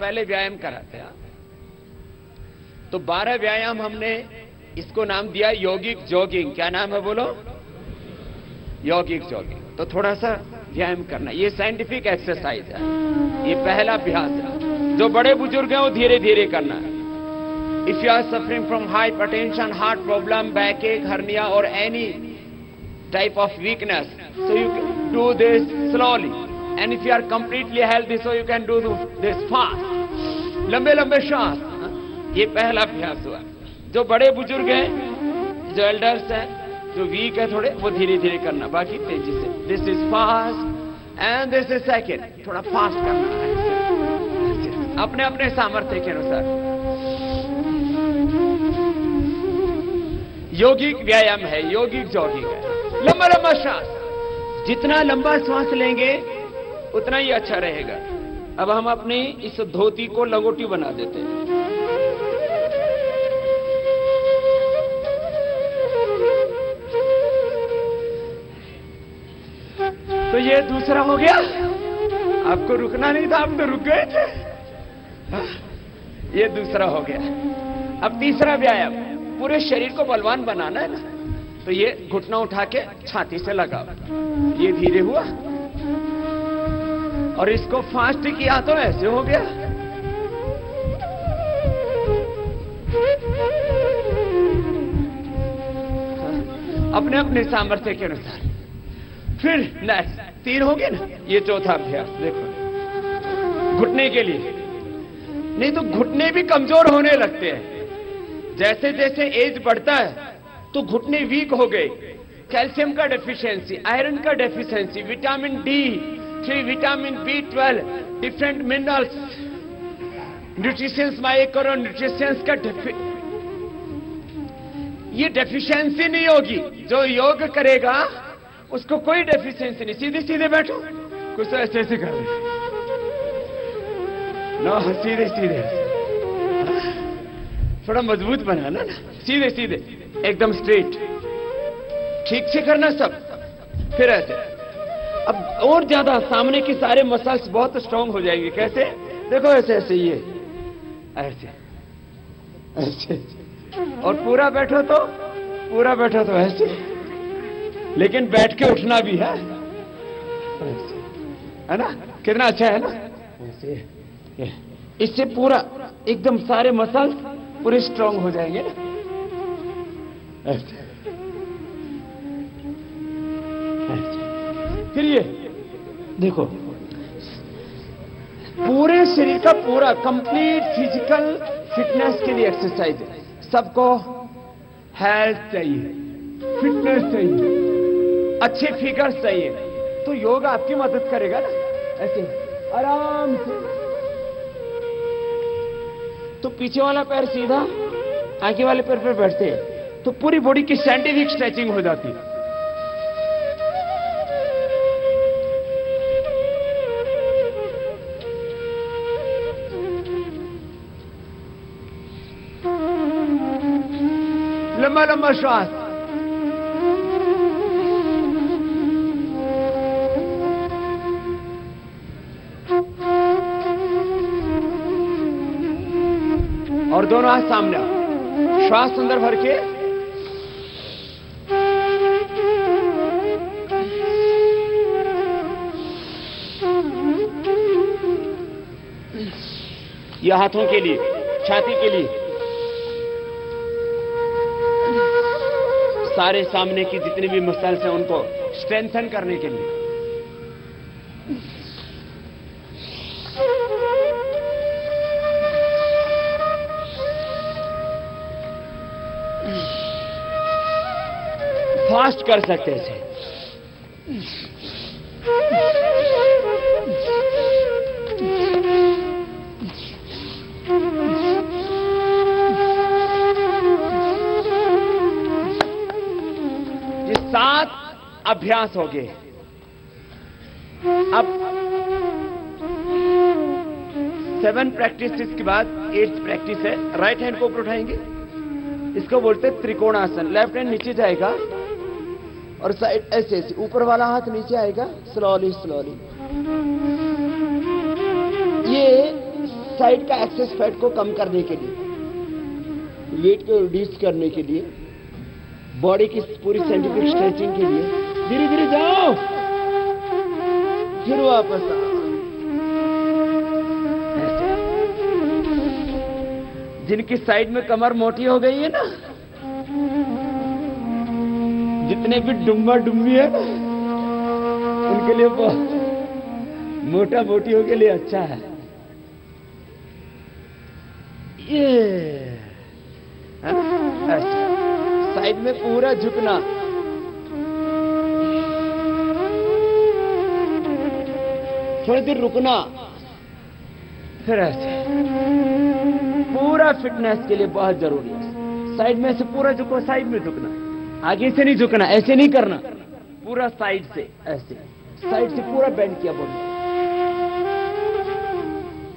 पहले व्यायाम कराते हैं। तो 12 व्यायाम हमने इसको नाम दिया यौगिक जॉगिंग। क्या नाम है बोलो? यौगिक जॉगिंग। तो थोड़ा सा व्यायाम करना, ये साइंटिफिक एक्सरसाइज है, ये पहला अभ्यास है। जो बड़े बुजुर्ग हैं वो धीरे धीरे करना है। If you are suffering from hypertension, heart problem, back ache, hernia और any type of weakness, so you can do this slowly, and if you are completely healthy, so you can do this fast, लंबे लंबे श्वास। ये पहला अभ्यास हुआ। जो बड़े बुजुर्ग हैं, जो एल्डर्स हैं, जो वीक है थोड़े, वो धीरे धीरे करना, बाकी तेजी से। This is fast and this is second. थोड़ा फास्ट करना है, अपने अपने सामर्थ्य के अनुसार। यौगिक व्यायाम है, यौगिक जॉगिंग है। लंबा लंबा श्वास, जितना लंबा श्वास लेंगे उतना ही अच्छा रहेगा। अब हम अपनी इस धोती को लंगोटी बना देते हैं। तो ये दूसरा हो गया। आपको रुकना नहीं था, आप तो रुक गए थे। ये दूसरा हो गया। अब तीसरा व्यायाम, पूरे शरीर को बलवान बनाना है ना, तो ये घुटना उठा के छाती से लगाओ। ये धीरे हुआ, और इसको फास्ट किया तो ऐसे हो गया। अपने अपने सामर्थ्य के अनुसार। फिर नेक्स्ट 3 हो गए ना, ये चौथा अभ्यास। देखो, घुटने के लिए नहीं तो घुटने भी कमजोर होने लगते हैं। जैसे जैसे एज बढ़ता है तो घुटने वीक हो गए। कैल्शियम का डेफिशिएंसी, आयरन का deficiency, vitamin D3, vitamin B12, different minerals, nutritions, micro nutritions का ये डेफिशिएंसी नहीं होगी। जो योग करेगा उसको कोई डेफिशिएंसी नहीं। सीधे सीधे बैठो, कुछ तो ऐसे ऐसे कर रहे ना, सीधे सीधे, थोड़ा मजबूत बनाना ना, सीधे सीधे एकदम स्ट्रेट, ठीक से करना सब। फिर ऐसे, अब और ज्यादा सामने की सारे मसल्स बहुत स्ट्रांग हो जाएंगे। कैसे? देखो ऐसे ऐसे, ये ऐसे ऐसे, और पूरा बैठो तो ऐसे, लेकिन बैठ के उठना भी है ना? कितना अच्छा है ना? ऐसे, इससे पूरा एकदम सारे मसल्स पूरे स्ट्रांग हो जाएंगे ना। ऐसे, फिर ये देखो, पूरे शरीर का पूरा कंप्लीट फिजिकल फिटनेस के लिए एक्सरसाइज है। सबको हेल्थ चाहिए, फिटनेस चाहिए, अच्छे फिगर्स चाहिए, तो योग आपकी मदद करेगा ना। ऐसे आराम से, तो पीछे वाला पैर सीधा, आगे वाले पैर पर बैठते हैं, तो पूरी बॉडी की साइंटिफिक स्ट्रेचिंग हो जाती है। लंबा लंबा श्वास, और दोनों हाथ सामने, श्वास अंदर भर के, यह हाथों के लिए, छाती के लिए, सारे सामने की जितने भी मसल्स हैं उनको स्ट्रेंथन करने के लिए। फास्ट कर सकते थे। ये 7 अभ्यास हो गए। अब 7 प्रैक्टिस के बाद 8th प्रैक्टिस है। राइट हैंड को ऊपर उठाएंगे, इसको बोलते हैं त्रिकोणासन। लेफ्ट हैंड नीचे जाएगा और साइड ऐसे ऐसे, ऊपर वाला हाथ नीचे आएगा, स्लोली स्लोली। ये साइड का एक्सेस फैट को कम करने के लिए, वेट को रिड्यूस करने के लिए, बॉडी की पूरी साइंटिफिक स्ट्रेचिंग के लिए। धीरे धीरे जाओ, फिर वापस आओ। जिनकी साइड में कमर मोटी हो गई है ना, जितने भी डुम्बा डुम्बी है ना, उनके लिए मोटा मोटियों के लिए अच्छा है ये। साइड में पूरा झुकना, थोड़ी देर रुकना, फिर ऐसे। पूरा फिटनेस के लिए बहुत जरूरी है। साइड में से पूरा झुको, साइड में झुकना, आगे से नहीं झुकना, ऐसे नहीं करना, पूरा साइड से ऐसे, साइड से पूरा बेंड किया बॉडी।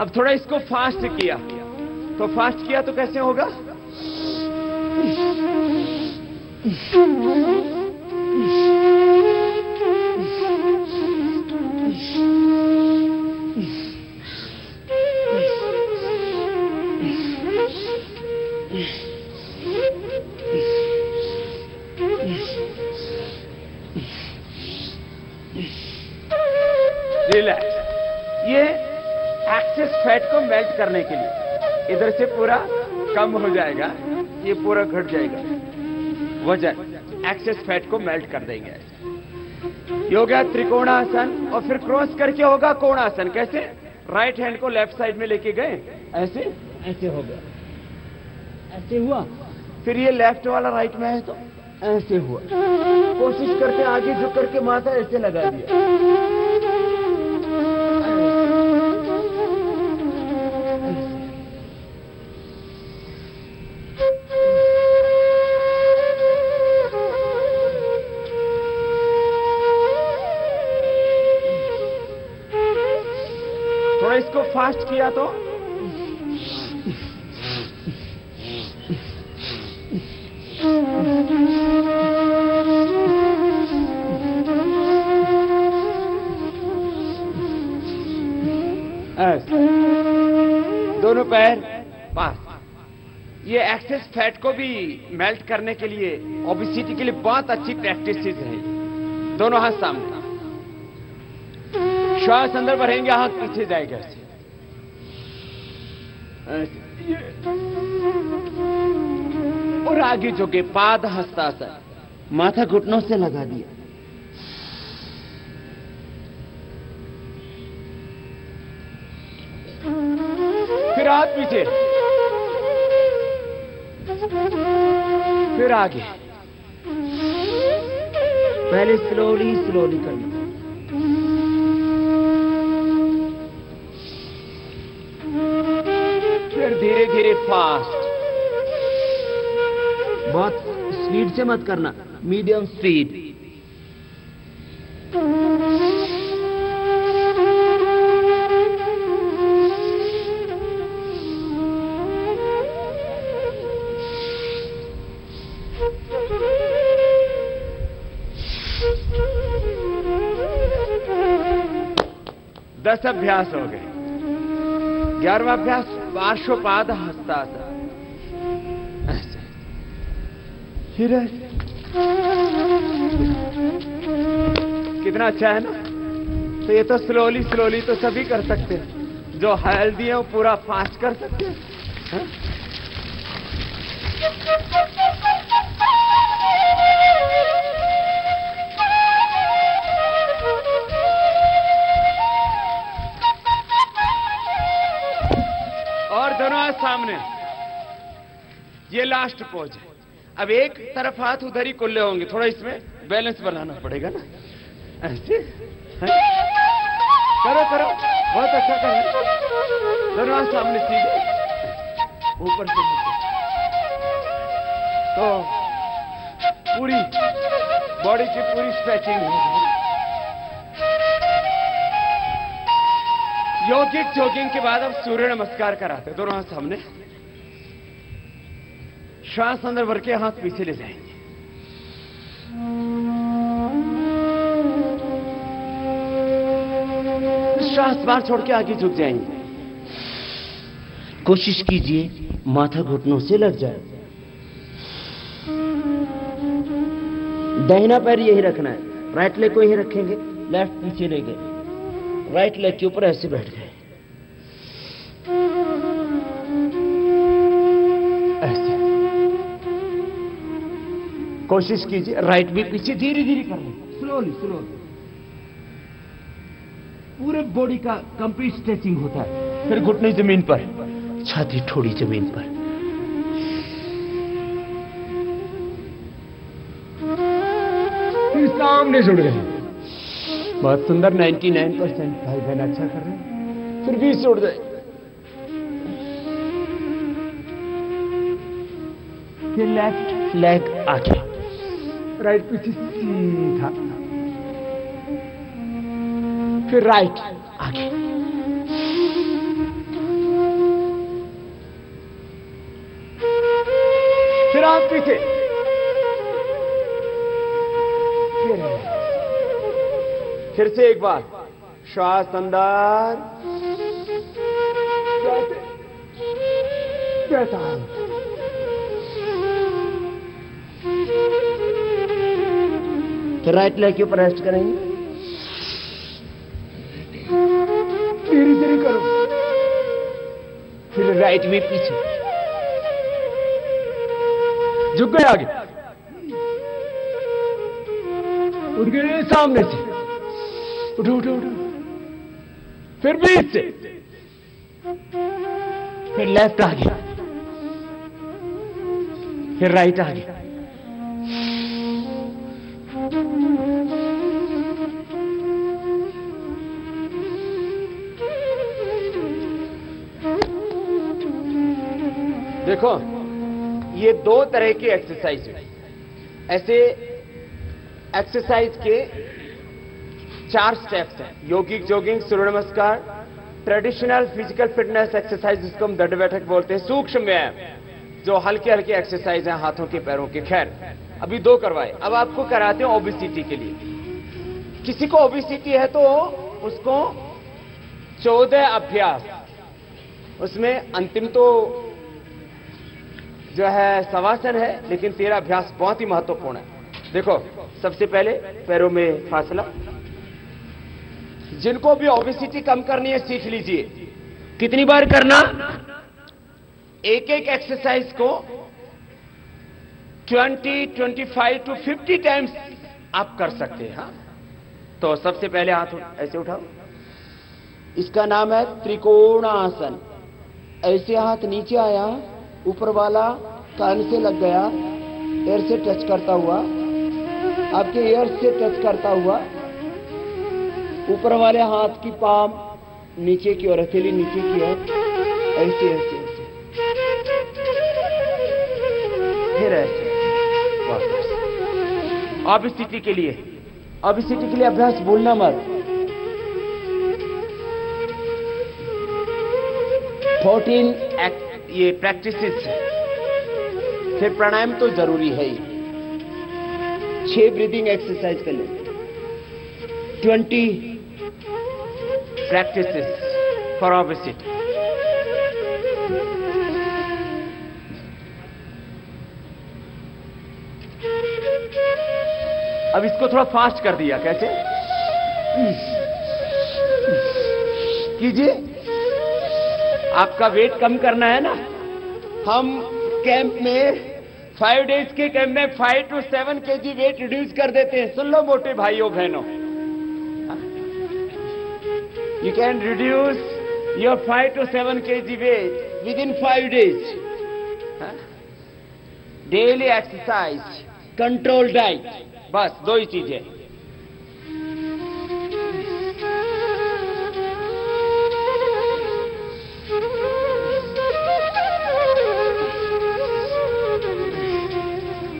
अब थोड़ा इसको फास्ट किया, तो फास्ट किया तो कैसे होगा? रिलैक्स। ये एक्सेस फैट को मेल्ट करने के लिए इधर से पूरा कम हो जाएगा, ये पूरा घट जाएगा, वजन एक्सेस फैट को मेल्ट कर देंगे। ये हो गया त्रिकोणासन, और फिर क्रॉस करके होगा कोणासन। कैसे? राइट हैंड को लेफ्ट साइड में लेके गए, ऐसे ऐसे हो गया, ऐसे हुआ। फिर ये लेफ्ट वाला राइट में है तो ऐसे हुआ। कोशिश करते आगे झुक करके माथा ऐसे लगा दिया। थोड़ा इसको फास्ट किया तो दोनों पैर पास। ये एक्सेस फैट को भी मेल्ट करने के लिए, ओबेसिटी के लिए बहुत अच्छी प्रैक्टिसेस है। दोनों हाथ सामने, श्वास अंदर भरेंगे, हाथ पीछे जाएगा ऐसे। और आगे झुके, पाद हस्तासन, माथा घुटनों से लगा दिया। फिर हाथ पीछे, फिर आगे। पहले स्लोली स्लोली करना, फिर धीरे धीरे फास्ट। बहुत स्पीड से मत करना, मीडियम स्पीड। दस अभ्यास हो गए। 11वां अभ्यास पार्श्वपाद हस्तासन। फिर कितना अच्छा है ना। तो ये तो स्लोली स्लोली तो सभी कर सकते हैं, जो हेल्दी है वो पूरा फास्ट कर सकते हैं। और दोनों हाथ सामने, ये लास्ट पोज है। अब एक तरफ हाथ उधर ही कुल्ले होंगे, थोड़ा इसमें बैलेंस बनाना पड़ेगा ना, ऐसे करो करो, बहुत अच्छा कर रहे हो। दोनों हाथ सामने सीधे, ऊपर से नीचे, तो पूरी बॉडी की पूरी स्ट्रेचिंग हो जाए। यौगिक जॉगिंग के बाद अब सूर्य नमस्कार कराते हैं। दोनों हाथ सामने, श्वास अंदर भर के हाथ पीछे ले जाएंगे। श्वास बाहर छोड़ के आगे झुक जाएंगे। कोशिश कीजिए माथा घुटनों से लग जाए। दाहिना पैर यही रखना है, राइट लेग को यही रखेंगे, लेफ्ट पीछे ले गए, राइट लेग के ऊपर ऐसे बैठ गए, ऐसे। कोशिश कीजिए राइट भी पीछे धीरे धीरे कर लें, स्लोली स्लोली। पूरे बॉडी का कंप्लीट स्ट्रेचिंग होता है। फिर घुटने जमीन पर, छाती थोड़ी जमीन पर। फिर सामने जुड़ गए। बहुत सुंदर, 99% भाई बहन अच्छा कर रहे हैं। फिर 20 जुड़ गए। फिर लेफ्ट लेग आगे, राइट पीछे सीधा, फिर राइट आगे, फिर हाथ पीछे, फिर से एक बार श्वास अंदर, फिर राइट लेग के ऊपर रेस्ट करेंगे। धीरे धीरे करो। फिर राइट भी पीछे, झुक गए आगे, उठ गए सामने से, उठो उठो उठो, फिर बीच से, फिर लेफ्ट आगे, फिर राइट आगे, देखो ये दो तरह की एक्सरसाइज है। ऐसे एक्सरसाइज के 4 स्टेप्स हैं। योगिक जॉगिंग, सूर्य नमस्कार, ट्रेडिशनल फिजिकल फिटनेस एक्सरसाइज जिसको हम दंड बैठक बोलते हैं, सूक्ष्म व्यायाम जो हल्के हल्के एक्सरसाइज हैं हाथों के पैरों के। खैर अभी 2 करवाए, अब आपको कराते हैं ओबेसिटी के लिए। किसी को ओबेसिटी है तो उसको 14 अभ्यास, उसमें अंतिम तो जो है शवासन है, लेकिन 13 अभ्यास बहुत ही महत्वपूर्ण है। देखो सबसे पहले पैरों में फासला। जिनको भी ओबेसिटी कम करनी है सीख लीजिए। कितनी बार करना? एक एक एक्सरसाइज को 20, 25 to 50 टाइम्स आप कर सकते हैं। हाँ? तो सबसे पहले हाथ ऐसे उठाओ, इसका नाम है त्रिकोणासन। ऐसे हाथ नीचे आया, ऊपर वाला कान से लग गया, एयर से टच करता हुआ, आपके एयर से टच करता हुआ, ऊपर वाले हाथ की पाम नीचे की ओर, हथेली नीचे की ओर, ऐसे ऐसे ऐसे, फिर ऐसे। ओबेसिटी के लिए, ओबेसिटी के लिए अभ्यास भूलना मत। 14 ये प्रैक्टिसेस। फिर प्राणायाम तो जरूरी है ही। 6 ब्रीदिंग एक्सरसाइज कर ले। 20 प्रैक्टिसेस फॉर ओबेसिटी। अब इसको थोड़ा फास्ट कर दिया। कैसे कीजिए? आपका वेट कम करना है ना। हम कैंप में 5 डेज के कैंप में 5 to 7 kg वेट रिड्यूस कर देते हैं। सुन लो मोटे भाइयों बहनों, you can reduce your 5 to 7 kg weight within 5 days। Daily exercise, control diet, बस 2 ही चीजें।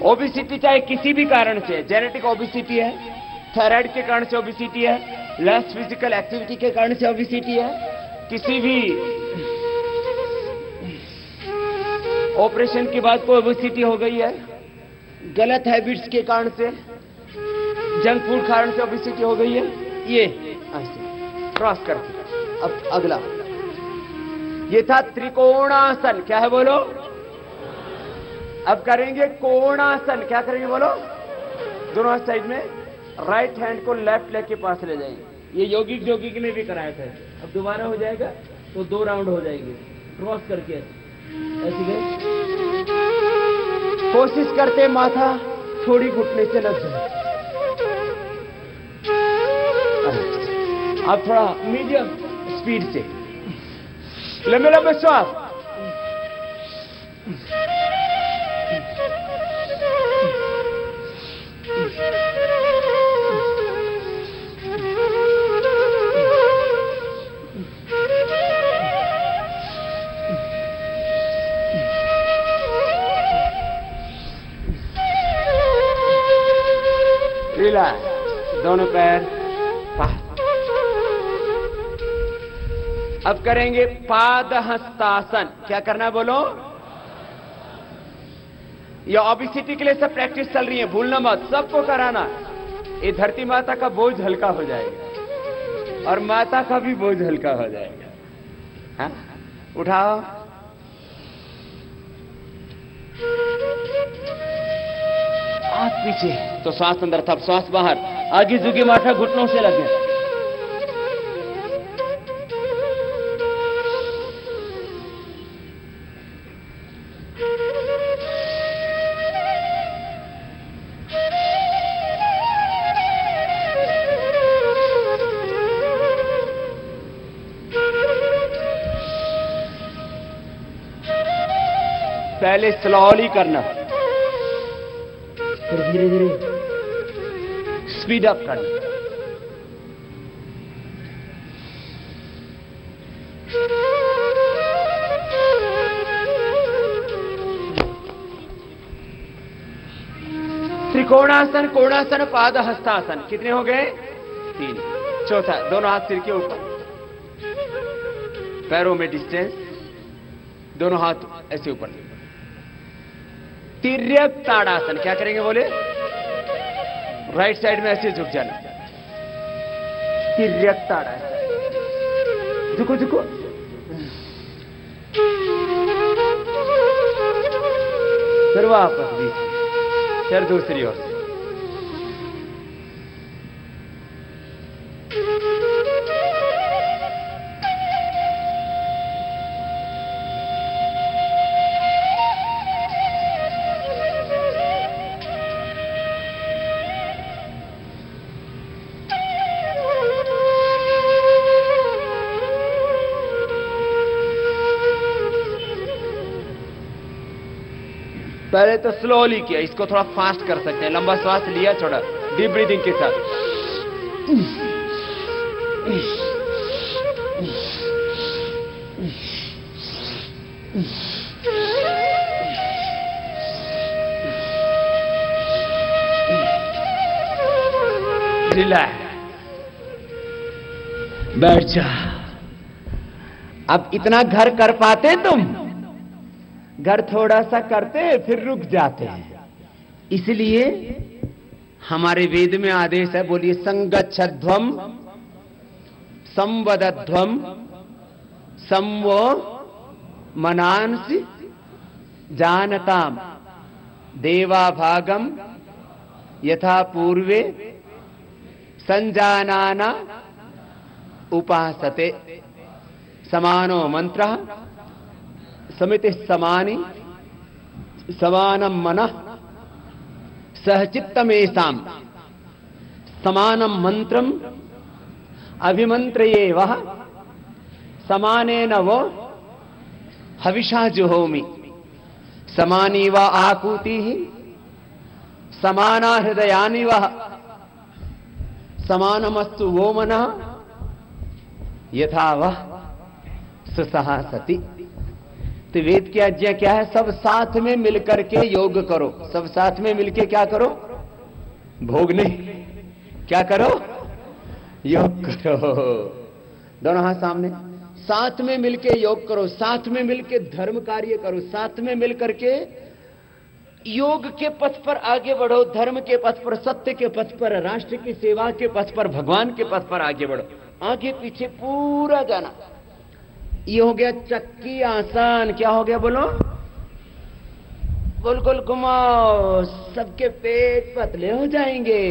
ओबेसिटी चाहे किसी भी कारण से, जेनेटिक ओबेसिटी है, थायराइड के कारण से ओबेसिटी है, लेस फिजिकल एक्टिविटी के कारण से ओबेसिटी है, किसी भी ऑपरेशन के बाद कोई ओबेसिटी हो गई है, गलत हैबिट्स के कारण से, जंक फूड कारण से ओबेसिटी हो गई है, ये ऐसे क्रॉस करके। अब अगला, ये था त्रिकोणासन। क्या है बोलो? अब करेंगे कोणासन। क्या करेंगे बोलो? दोनों हाथ साइड में, राइट हैंड को लेफ्ट लेग के पास ले जाएंगे। ये योगिक जोगिक ने भी कराया था। अब दोबारा हो जाएगा तो 2 राउंड हो जाएंगे क्रॉस करके ऐसे गए। कोशिश करते माथा थोड़ी घुटने से लग जाए। अब थोड़ा मीडियम स्पीड से लंबे लंबे श्वास। रिलैक्स, दोनों पैर पास। अब करेंगे पादहस्तासन। क्या करना है बोलो? ये ओबेसिटी के लिए सब प्रैक्टिस चल रही है, भूलना मत, सबको कराना। ये धरती माता का बोझ हल्का हो जाएगा और माता का भी बोझ हल्का हो जाएगा। हाँ? उठाओ, हाथ पीछे तो सांस अंदर था, सांस बाहर। आगे झुकी माथा घुटनों से लगे। पहले स्लोली करना, फिर धीरे धीरे स्पीड अप करना। त्रिकोणासन, कोणासन, पाद हस्तासन। कितने हो गए? 3। चौथा, दोनों हाथ सिर के ऊपर, पैरों में डिस्टेंस, दोनों हाथ ऐसे ऊपर। तिर्यक ताड़ासन। क्या करेंगे बोले? राइट साइड में ऐसे झुक जाना। तिर्यक ताड़ासन। झुको झुको। फिर वापस भी, फिर दूसरी ओर। पहले तो स्लोली किया, इसको थोड़ा फास्ट कर सकते हैं। लंबा श्वास लिया, छोड़ा, डीप ब्रीदिंग के साथ। रिलैक्स, बैठ जा। अब इतना घर कर पाते तुम? घर थोड़ा सा करते फिर रुक जाते हैं। इसलिए हमारे वेद में आदेश है, बोलिए, संगच्छध्वम संवदध्वम संवो मनांसि जानताम देवा भागम यथा पूर्वे संजानाना उपासते। समानो मंत्रः समिति समानि समानम मनः सहचित्तमेषाम समानम मंत्रम अभिमंत्रयेवः समानेन वो हविषा जुहोमि समानी व आकूतिः समाना हृदयानि वः समानमस्तु वो मनः यथा वः सुसहासति। तो वेद की आज्ञा क्या है? सब साथ में मिलकर के योग करो। सब साथ में मिलके क्या करो? भोग नहीं, क्या करो? योग करो। दोनों हाथ सामने, साथ में मिलके योग करो, साथ में मिलके धर्म कार्य करो, साथ में मिलकर के योग के पथ पर आगे बढ़ो, धर्म के पथ पर, सत्य के पथ पर, राष्ट्र की सेवा के पथ पर, भगवान के पथ पर आगे बढ़ो। आगे पीछे पूरा जाना। ये हो गया चक्की आसान। क्या हो गया बोलो? गोल गोल घुमाओ, सबके पेट पतले हो जाएंगे।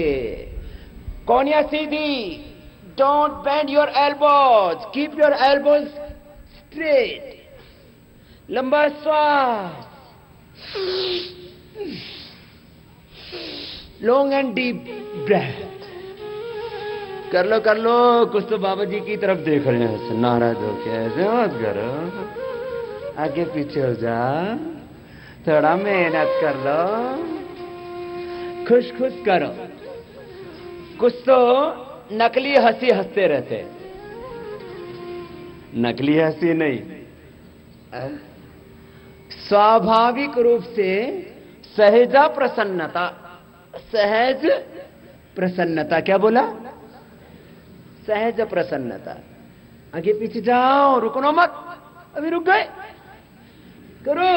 कोनिया सीधी, don't bend your elbows, keep your elbows straight. लंबा श्वास, लॉन्ग एंड डीप ब्रेथ। कर लो कर लो, कुछ तो बाबा जी की तरफ देख रहे हैं। नाराज हो के ऐसे मत करो, आगे पीछे हो जा, थोड़ा मेहनत कर लो, खुश खुश करो। कुछ तो नकली हंसी हंसते रहते, नकली हंसी नहीं, स्वाभाविक रूप से सहजा प्रसन्नता। सहज प्रसन्नता, क्या बोला? सहज प्रसन्नता। आगे पीछे जाओ, रुकनो मत, अभी रुक गए। करो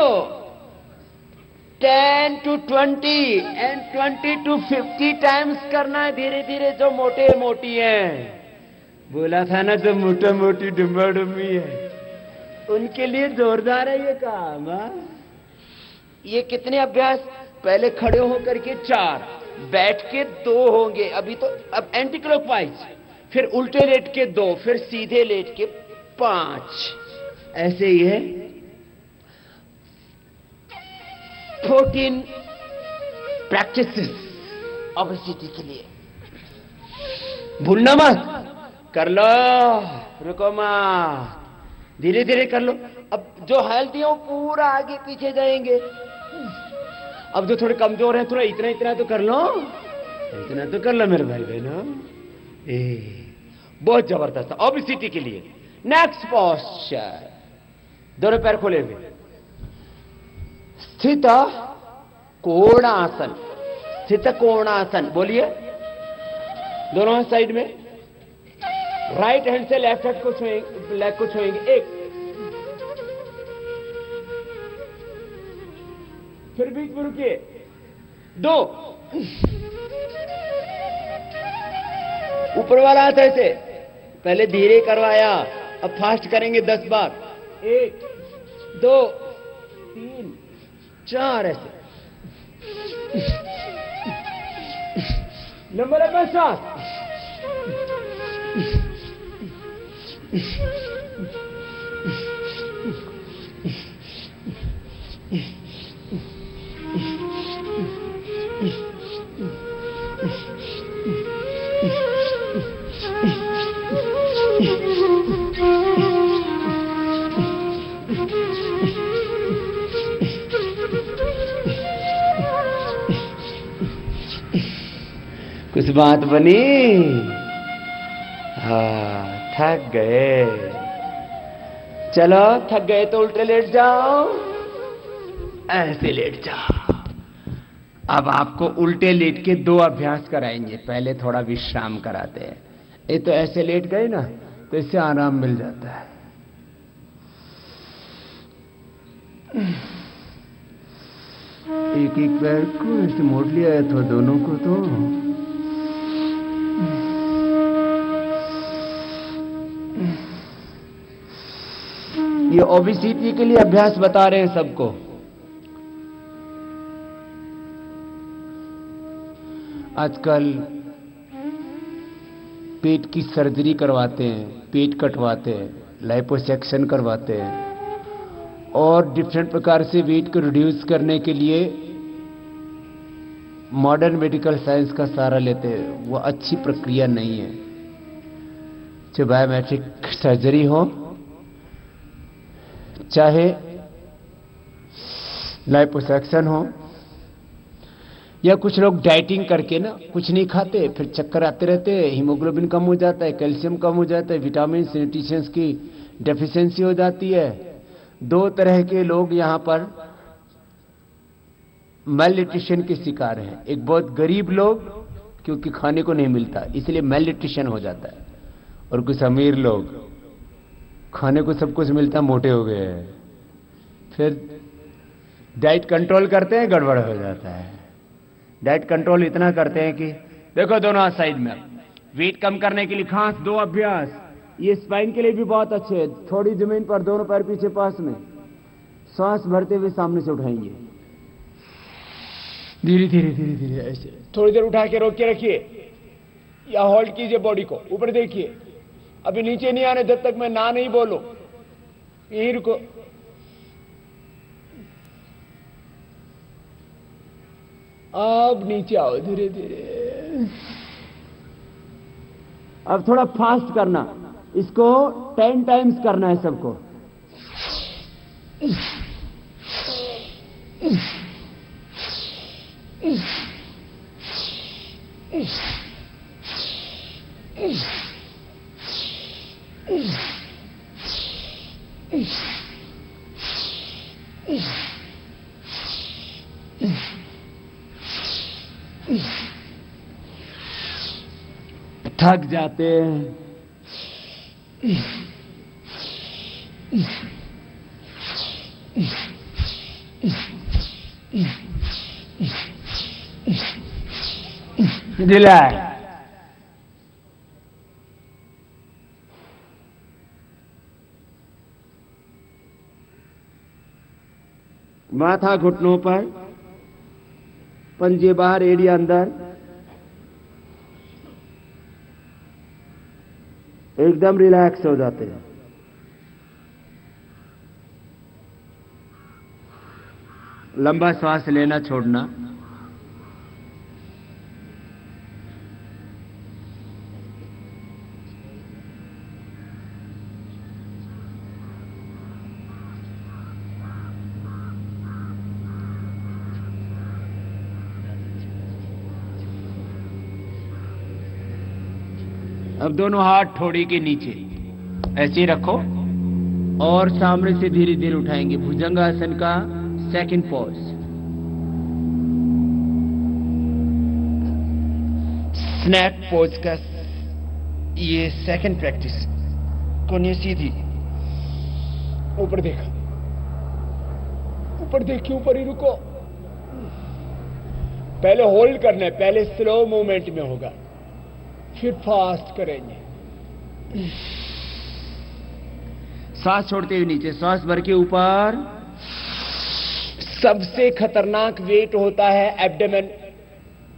10 to 20 and 20 to 50 टाइम्स करना है धीरे धीरे। जो मोटे मोटी हैं, बोला था ना, जो मोटा मोटी डुम्बा डुम्बी है, उनके लिए जोरदार है ये काम। ये कितने अभ्यास? पहले खड़े होकर के 4, बैठ के 2 होंगे अभी तो। अब एंटी क्लॉकवाइज, फिर उल्टे लेट के 2, फिर सीधे लेट के 5। ऐसे ही है। 14 प्रैक्टिसेस ओबेसिटी के लिए, भूलना मत। कर लो, रुको मत, धीरे धीरे कर लो। अब जो हेल्थी है वो पूरा आगे पीछे जाएंगे। अब जो थोड़े कमजोर हैं, थोड़ा इतना इतना तो कर लो, इतना तो कर लो मेरे भाई बहनों। बहुत जबरदस्त ओबेसिटी के लिए। नेक्स्ट पोस्चर, दोनों पैर खोले हुए, स्थित कोणासन। स्थित कोणासन बोलिए, दोनों साइड में। राइट हैंड से लेफ्ट हैंड को छुएंगे, लेग को छुएंगे। 1, फिर बीच में रुकिए। 2, ऊपर वाला हाथ ऐसे, पहले धीरे करवाया, अब फास्ट करेंगे 10 बार। 1 2 3 4 ऐसे। नंबर लंबा सांस। कुछ बात बनी? हाँ, थक गए। चलो थक गए तो उल्टे लेट जाओ, ऐसे लेट जाओ। अब आपको उल्टे लेट के 2 अभ्यास कराएंगे। पहले थोड़ा विश्राम कराते हैं। ये तो ऐसे लेट गए ना, तो इससे आराम मिल जाता है। एक एक पैर को ऐसे मोड़ लिया है तो दोनों को तो ये ओबेसिटी के लिए अभ्यास बता रहे हैं सबको। आजकल पेट की सर्जरी करवाते हैं, पेट कटवाते हैं, लाइपोसक्शन करवाते हैं, और डिफरेंट प्रकार से वेट को रिड्यूस करने के लिए मॉडर्न मेडिकल साइंस का सहारा लेते हैं। वो अच्छी प्रक्रिया नहीं है। चाहे बायोमेट्रिक सर्जरी हो, चाहे लाइपोसक्शन हो, या कुछ लोग डाइटिंग करके ना कुछ नहीं खाते, फिर चक्कर आते रहते हैं, हीमोग्लोबिन कम हो जाता है, कैल्शियम कम हो जाता है, विटामिन न्यूट्रिशंस की डेफिशिएंसी हो जाती है। 2 तरह के लोग यहां पर मेल न्यूट्रिशन के शिकार हैं। एक बहुत गरीब लोग, क्योंकि खाने को नहीं मिलता इसलिए मेल न्यूट्रिशन हो जाता है, और कुछ अमीर लोग खाने को सब कुछ मिलता, मोटे हो गए हैं, फिर डाइट कंट्रोल करते हैं, गड़बड़ हो जाता है। डाइट कंट्रोल इतना करते हैं कि देखो दोनों साइड में वेट कम करने के लिए खास 2 अभ्यास, ये स्पाइन के लिए भी बहुत अच्छे है। थोड़ी जमीन पर, दोनों पैर पीछे पास में, सांस भरते हुए सामने से उठाएंगे, धीरे धीरे धीरे धीरे ऐसे। थोड़ी देर उठा के रोक के रखिए या होल्ड कीजिए बॉडी को, ऊपर देखिए। अभी नीचे नहीं आने जब तक मैं ना नहीं बोलूं, यहीं रुको। अब नीचे आओ धीरे धीरे। अब थोड़ा फास्ट करना, इसको 10 टाइम्स करना है सबको। थक जाते हैं, रिलैक्स। माथा घुटनों पर, पंजे बाहर, एड़िया अंदर, एकदम रिलैक्स हो जाते हैं। लंबा श्वास लेना छोड़ना। अब दोनों हाथ ठोड़ी के नीचे ऐसे ही रखो और सामने से धीरे धीरे उठाएंगे। भुजंगासन का सेकंड पोज। स्नैक पोज का ये सेकंड प्रैक्टिस। कोने सीधी, ऊपर देखा, ऊपर देखिए, ऊपर ही रुको। पहले होल्ड करना है, पहले स्लो मूवमेंट में होगा, फिर फास्ट करेंगे। सांस छोड़ते हुए नीचे, सांस भर के ऊपर। सबसे खतरनाक वेट होता है एब्डोमेन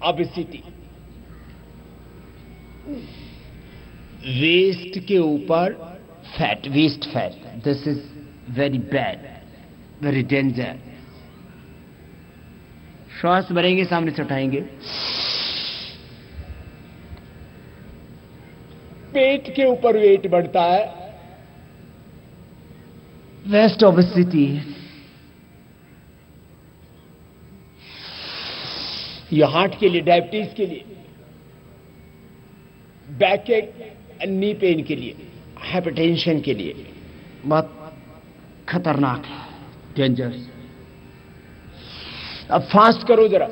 ओबेसिटी। वेस्ट के ऊपर fat, waist fat, this is very bad, very danger. श्वास भरेंगे, सामने से उठाएंगे। पेट के ऊपर वेट बढ़ता है, वेस्ट ओबेसिटी। ये हार्ट के लिए, डायबिटीज के लिए, बैक एक, नी पेन के लिए, हाइपरटेंशन के लिए बहुत खतरनाक है, डेंजरस। अब फास्ट करो जरा।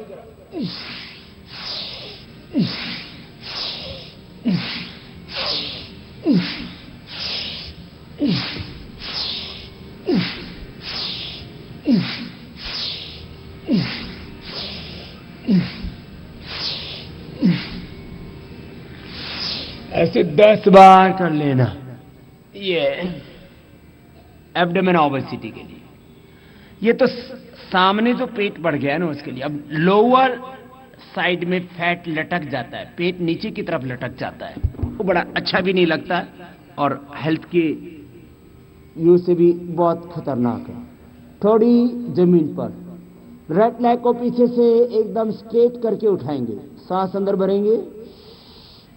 ऐसे 10 बार कर लेना, ये एब्डोमेन ओबेसिटी के लिए। ये तो सामने जो पेट बढ़ गया ना उसके लिए। अब लोअर साइड में फैट लटक जाता है, पेट नीचे की तरफ लटक जाता है, वो बड़ा अच्छा भी नहीं लगता और हेल्थ के व्यू से भी बहुत खतरनाक है। थोड़ी जमीन पर, राइट लेग को पीछे से एकदम स्ट्रेट करके उठाएंगे, सांस अंदर भरेंगे,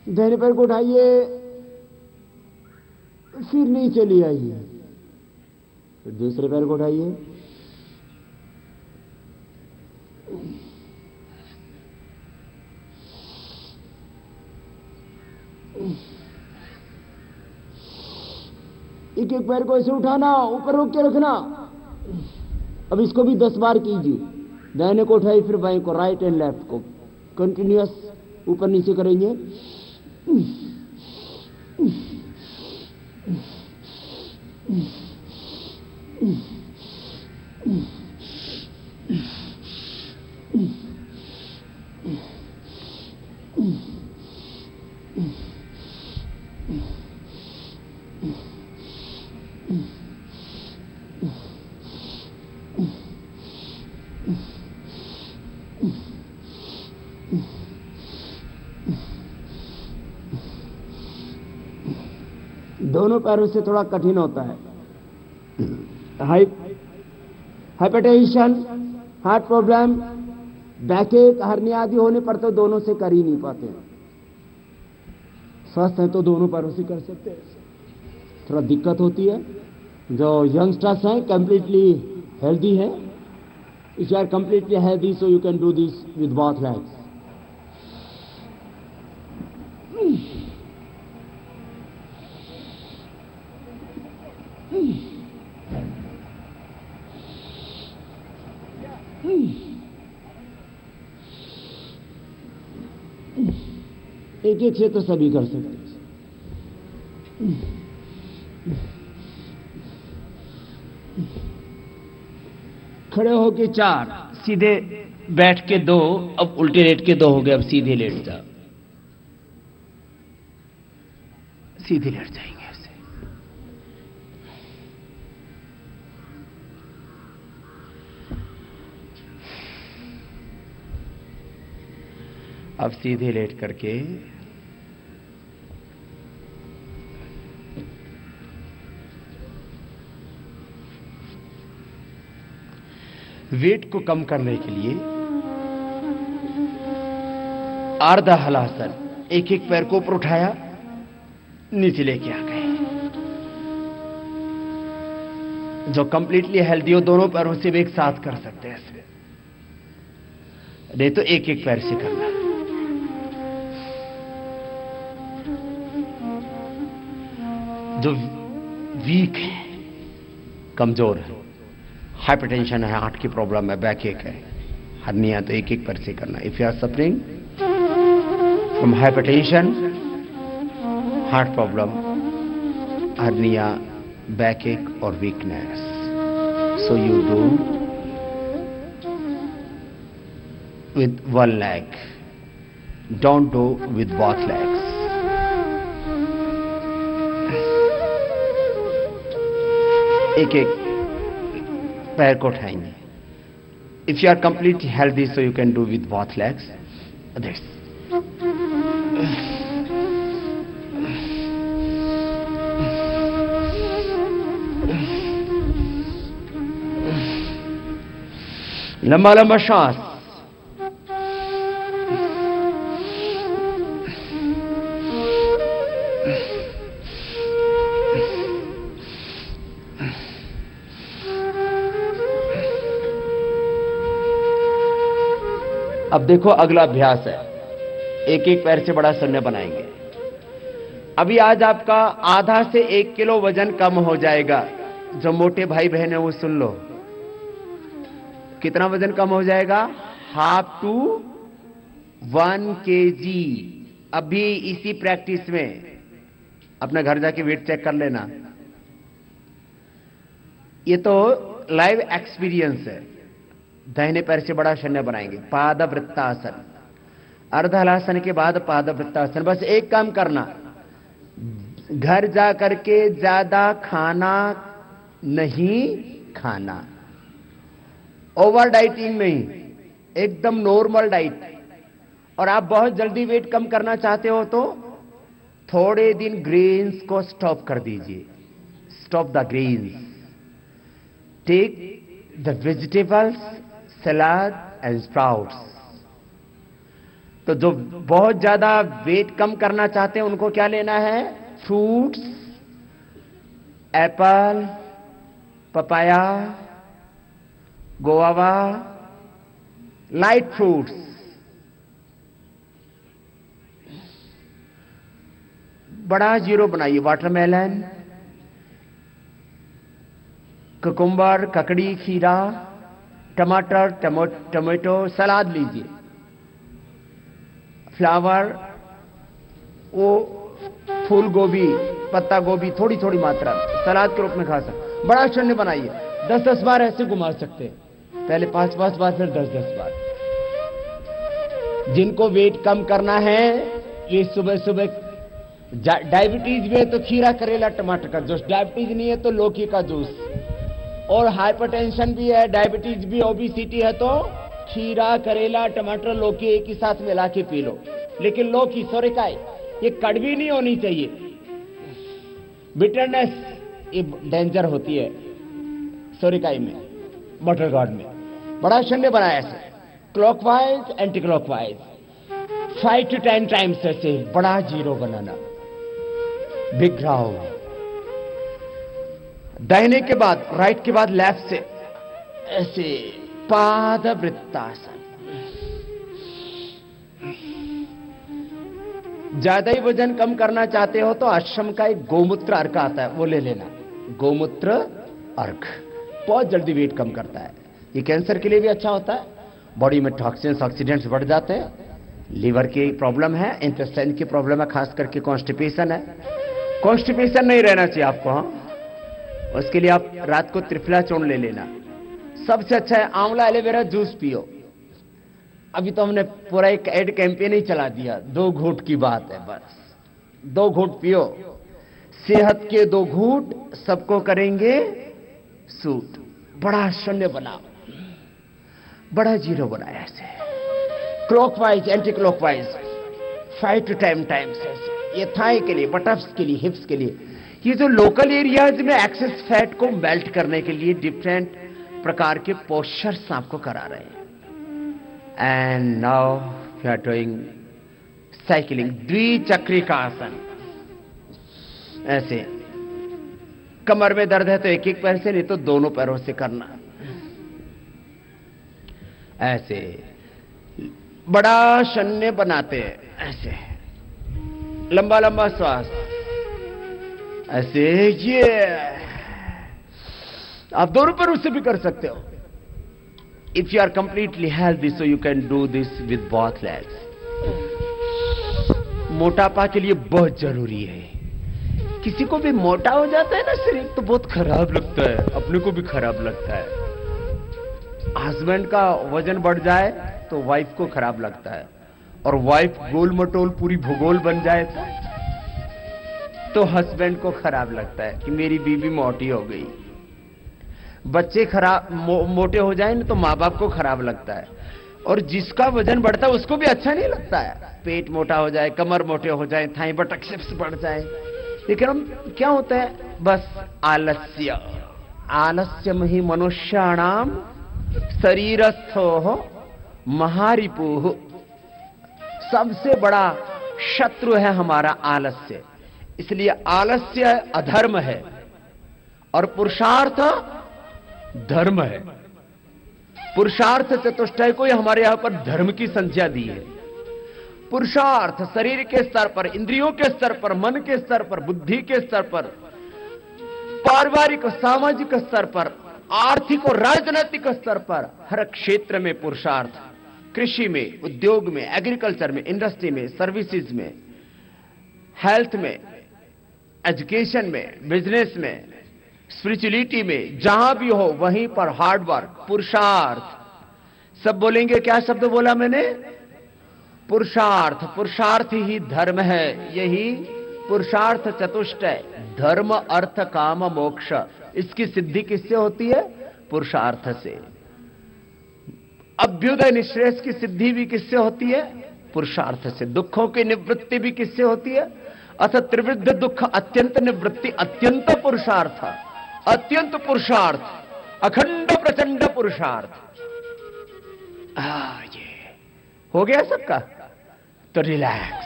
दाहिने पैर को उठाइए, फिर नीचे ले आइए, फिर दूसरे पैर को उठाइए, एक एक पैर को ऐसे उठाना, ऊपर रोक के रखना। अब इसको भी 10 बार कीजिए। दाहिने को उठाइए, फिर बाएं को, राइट एंड लेफ्ट को कंटिन्यूअस ऊपर नीचे करेंगे। दोनों पैरों से थोड़ा कठिन होता है। हाइपरटेंशन, हार्ट प्रॉब्लम, बैकएक, हर्निया आदि होने पर तो दोनों से कर ही नहीं पाते। स्वस्थ है तो दोनों पैरों से कर सकते हैं। थोड़ा दिक्कत होती है। जो यंगस्टर्स हैं कंप्लीटली हेल्दी है, if you are completely healthy so you can do this with both legs. एक एक से तो सभी कर सकते हैं। खड़े होके 4, सीधे बैठ के 2, अब उल्टे लेट के 2 हो गए। अब सीधे लेट जाओ, सीधे लेट जाएंगे ऐसे। अब सीधे लेट करके वेट को कम करने के लिए अर्ध हलासन, एक एक पैर को ऊपर उठाया, नीचे लेके आ गए। जो कंप्लीटली हेल्दी हो दोनों पैरों से भी एक साथ कर सकते हैं इसमें, नहीं तो एक एक पैर से करना। जो वीक है, कमजोर है, हाइपरटेंशन है, हार्ट की प्रॉब्लम है, बैक एक है, हर्निया, तो एक एक पैर से करना। If you are suffering from hypertension, heart problem, hernia, back ache और weakness, so you do with one leg, don't do with both legs. एक एक पैर को उठाएंगे। If you are completely healthy, so you can do with both legs. This. लंबा लंबा श्वास। अब देखो अगला अभ्यास है, एक एक पैर से बड़ा शून्य बनाएंगे। अभी आज आपका आधा से 1 किलो वजन कम हो जाएगा। जो मोटे भाई बहन है वो सुन लो, कितना वजन कम हो जाएगा? 1/2 to 1 kg। अभी इसी प्रैक्टिस में अपने घर जाके वेट चेक कर लेना। ये तो लाइव एक्सपीरियंस है। दाहिने पैर से बड़ा शून्य बनाएंगे। पाद वृत्तासन, अर्ध हलासन के बाद पाद वृत्तासन। बस एक काम करना, घर जा करके ज्यादा खाना नहीं खाना, ओवर डाइटिंग नहीं, एकदम नॉर्मल डाइट। और आप बहुत जल्दी वेट कम करना चाहते हो तो थोड़े दिन ग्रेन्स को स्टॉप कर दीजिए। Stop the grains, take the vegetables, salad and sprouts. तो जो बहुत ज्यादा वेट कम करना चाहते हैं उनको क्या लेना है? Fruits, Apple, papaya, guava, light fruits. बड़ा जीरो बनाइए। वाटरमेलन, कुकुम्बर, ककड़ी, खीरा, टमाटर, टमाटो, सलाद लीजिए। फ्लावर, वो फूल गोभी, पत्ता गोभी, थोड़ी थोड़ी मात्रा सलाद के रूप में खा सकते। बड़ा शून्य बनाइए। 10-10 बार ऐसे घुमा सकते हैं। पहले 5-5 बार, फिर 10-10 बार। जिनको वेट कम करना है ये सुबह सुबह, डायबिटीज में तो खीरा, करेला, टमाटर का जूस, डायबिटीज नहीं है तो लौकी का जूस, और हाइपरटेंशन भी है, डायबिटीज भी, ओबेसिटी है, तो खीरा, करेला, टमाटर, लौकी एक ही साथ मिला के पी लो। लेकिन लौकी, सोरेकाई, ये कड़वी नहीं होनी चाहिए। बिटरनेस ये डेंजर होती है सोरेकाई में, बटर गार्ड में। बड़ा शून्य बनाया ऐसे, clockwise, anti clockwise, 5 to 10 times ऐसे बड़ा जीरो बनाना। बिग राउंड, दाहिने के बाद, राइट के बाद लेफ्ट से ऐसे पाद वृत्तासन। ज्यादा ही वजन कम करना चाहते हो तो आश्रम का एक गोमूत्र अर्घ आता है, वो ले लेना। गोमूत्र अर्घ बहुत जल्दी वेट कम करता है। ये कैंसर के लिए भी अच्छा होता है। बॉडी में टॉक्सिन्स, ऑक्सीडेंट्स बढ़ जाते हैं। लीवर की प्रॉब्लम है, इंटेस्टाइन की प्रॉब्लम है, खास करके कॉन्स्टिपेशन है। कॉन्स्टिपेशन नहीं रहना चाहिए आपको। हाँ, उसके लिए आप रात को त्रिफला चूर्ण ले लेना। सबसे अच्छा है आंवला एलोवेरा जूस पियो। अभी तो हमने पूरा एक एड कैंपेन ही चला दिया, 2 घूंट की बात है, बस 2 घूंट पियो। सेहत के 2 घूंट सबको करेंगे सूट। बड़ा शून्य बनाओ, बड़ा जीरो बनाया ऐसे, clockwise, anti clockwise, 5 to 10 times ऐसे। ये थाई के लिए, बटफ्स के लिए, हिप्स के लिए। ये जो लोकल एरियाज में एक्सेस फैट को मेल्ट करने के लिए डिफरेंट प्रकार के पोस्चर्स आपको करा रहे हैं। And now we are doing cycling, द्विचक्रिका आसन। ऐसे कमर में दर्द है तो एक एक पैर से, नहीं तो दोनों पैरों से करना। ऐसे बड़ा शून्य बनाते हैं, ऐसे लंबा लंबा श्वास, ऐसे। ये आप दोनों पैरों से भी कर सकते हो। If you are completely healthy, so you can do this with both legs. मोटापा के लिए बहुत जरूरी है। किसी को भी मोटा हो जाता है ना शरीर, तो बहुत खराब लगता है, अपने को भी खराब लगता है। हस्बैंड का वजन बढ़ जाए तो वाइफ को खराब लगता है, और वाइफ गोल मटोल पूरी भूगोल बन जाए तो हस्बैंड को खराब लगता है कि मेरी बीवी मोटी हो गई। बच्चे खराब मोटे हो जाए तो माँ बाप को खराब लगता है, और जिसका वजन बढ़ता है उसको भी अच्छा नहीं लगता है। पेट मोटा हो जाए, कमर मोटे हो जाए, थाई बटक्सेप्स बढ़ जाए। लेकिन हम क्या होता है, बस आलस्य, आलस्यम ही मनुष्याणाम शरीरस्थो महारिपुः। सबसे बड़ा शत्रु है हमारा आलस्य। इसलिए आलस्य अधर्म है और पुरुषार्थ धर्म है। पुरुषार्थ चतुष्टय को हमारे यहां पर धर्म की संज्ञा दी है। पुरुषार्थ शरीर के स्तर पर, इंद्रियों के स्तर पर, मन के स्तर पर, बुद्धि के स्तर पर, पारिवारिक सामाजिक स्तर पर, आर्थिक और राजनीतिक स्तर पर, हर क्षेत्र में पुरुषार्थ। कृषि में, उद्योग में, एग्रीकल्चर में, इंडस्ट्री में, सर्विसेज में, हेल्थ में, एजुकेशन में, बिजनेस में, स्पिरिचुअलिटी में, जहां भी हो वहीं पर हार्ड वर्क, पुरुषार्थ। सब बोलेंगे, क्या शब्द बोला मैंने? पुरुषार्थ। पुरुषार्थ ही धर्म है। यही पुरुषार्थ चतुष्टय, धर्म अर्थ काम मोक्ष, इसकी सिद्धि किससे होती है? पुरुषार्थ से। अभ्युदय निश्रेयस की सिद्धि भी किससे होती है? पुरुषार्थ से। दुखों की निवृत्ति भी किससे होती है? अथ त्रिवृद्ध दुख अत्यंत निवृत्ति, अत्यंत पुरुषार्थ, अत्यंत पुरुषार्थ, अखंड प्रचंड पुरुषार्थ। ये हो गया सबका? तो रिलैक्स,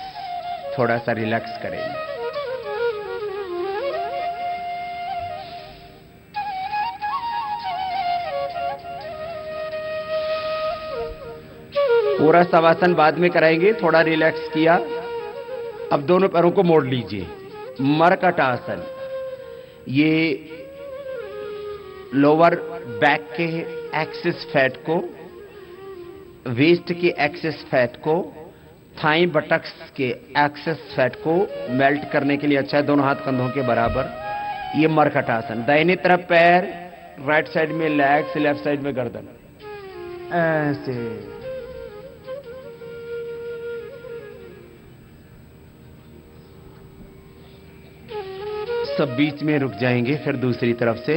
थोड़ा सा रिलैक्स करेंगे। पूरा शवासन बाद में कराएंगे, थोड़ा रिलैक्स किया। अब दोनों पैरों को मोड़ लीजिए, मरकटासन। ये लोअर बैक के एक्सेस फैट को, वेस्ट के एक्सेस फैट को, थाई बटक्स के एक्सेस फैट को मेल्ट करने के लिए अच्छा है। दोनों हाथ कंधों के बराबर। ये मरकटासन। दाहिनी तरफ पैर, राइट साइड में लेग्स, लेफ्ट साइड में गर्दन, ऐसे। सब बीच में रुक जाएंगे, फिर दूसरी तरफ से